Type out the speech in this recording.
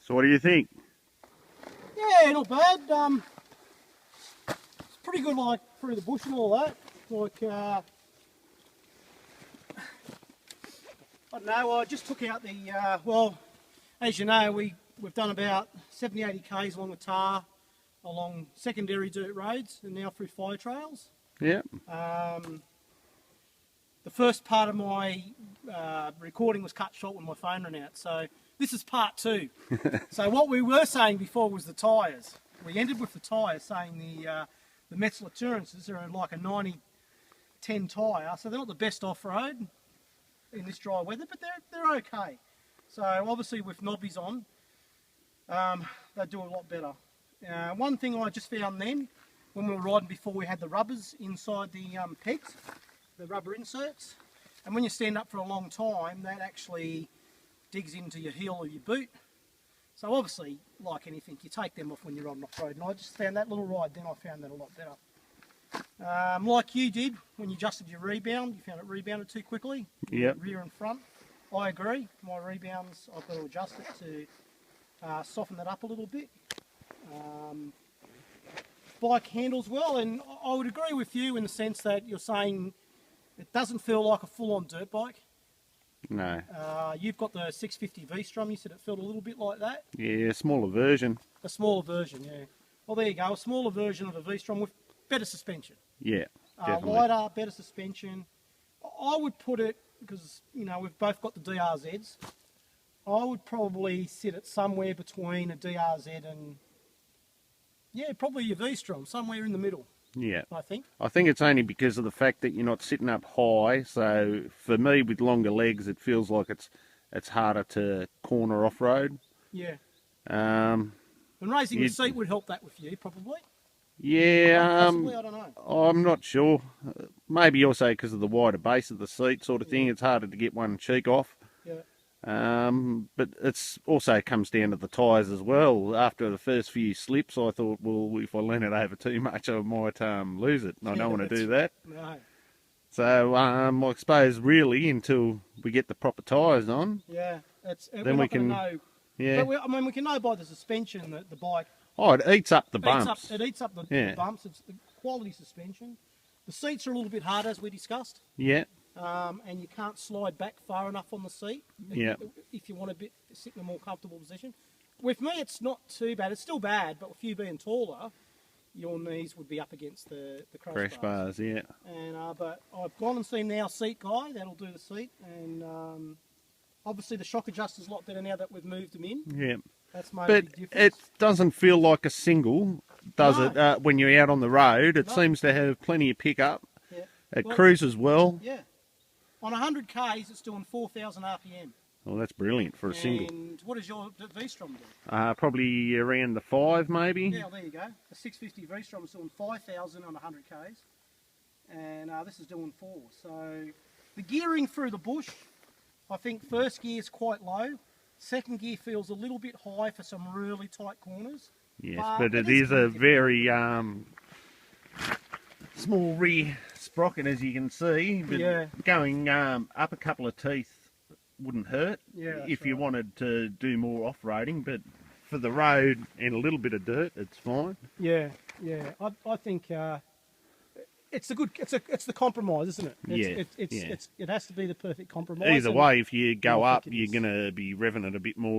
So what do you think? Yeah, not bad. It's pretty good, like through the bush and all that. Like, I don't know. I just took out the well, as you know, we've done about 70-80 k's along the tar, along secondary dirt roads, and now through fire trails. Yeah. The first part of my recording was cut short when my phone ran out, so this is part 2. So what we were saying before was the tyres. We ended with the tyres, saying the Metzeler Tourances are like a 90-10 tyre, so they're not the best off-road in this dry weather, but they're okay. So obviously with knobbies on, they do a lot better. One thing I just found then, when we were riding before, we had the rubbers inside the pegs, the rubber inserts, and when you stand up for a long time, that actually digs into your heel or your boot. So obviously, like anything, you take them off when you're on off-road, and I just found that little ride then, I found that a lot better. Like you did, when you adjusted your rebound, you found it rebounded too quickly, Yep. rear and front. I agree, my rebounds, I've got to adjust it to soften that up a little bit. Bike handles well, and I would agree with you in the sense that you're saying it doesn't feel like a full-on dirt bike. No. You've got the 650 V-Strom, you said it felt a little bit like that. Yeah, smaller version. A smaller version, yeah. Well, there you go, a smaller version of the V-Strom with better suspension. Yeah, definitely. Lighter, better suspension. I would put it, because, you know, we've both got the DRZs, I would probably sit it somewhere between a DRZ and, yeah, probably your V-Strom, somewhere in the middle. Yeah. I think. I think it's only because of the fact that you're not sitting up high, so for me with longer legs it feels like it's harder to corner off-road. Yeah. Um, And raising the seat would help that with you, probably. Yeah, Possibly, I don't know. I'm not sure. Maybe also because of the wider base of the seat sort of thing, it's harder to get one cheek off. Yeah. But it's also comes down to the tyres as well. After the first few slips, I thought, well, if I lean it over too much, I might lose it. And I don't want to do that. No. So I suppose really until we get the proper tyres on, Yeah, then we can know. Yeah. But I mean, we can know by the suspension that the bike. Oh, it eats up the bumps. It eats up the bumps. It's the quality suspension. The seats are a little bit hard, as we discussed. Yeah. And you can't slide back far enough on the seat. Yeah. If you want to sit in a more comfortable position. With me, it's not too bad. It's still bad, but with you being taller, your knees would be up against the crash bars. Yeah. And but I've gone and seen our seat guy. That'll do the seat, and obviously the shock adjuster's a lot better now that we've moved them in. Yeah. That's made a But big difference. it doesn't feel like a single, does it? When you're out on the road, it seems to have plenty of pickup. Yeah. It cruises well. Yeah. On 100 k's, it's doing 4,000 RPM. Well, that's brilliant for a single. And what does your V-Strom do? Probably around the 5, maybe. Yeah, well, there you go. A 650 V-Strom is doing 5,000 on 100 k's, and this is doing 4. So the gearing through the bush, I think first gear is quite low. Second gear feels a little bit high for some really tight corners. Yes, but it is a very small rear sprocket, as you can see. But going up a couple of teeth wouldn't hurt if you wanted to do more off-roading. But for the road and a little bit of dirt, it's fine. Yeah, yeah. I think it's the compromise, isn't it? It has to be the perfect compromise. Either way, if you go up, you're going to be revving it a bit more.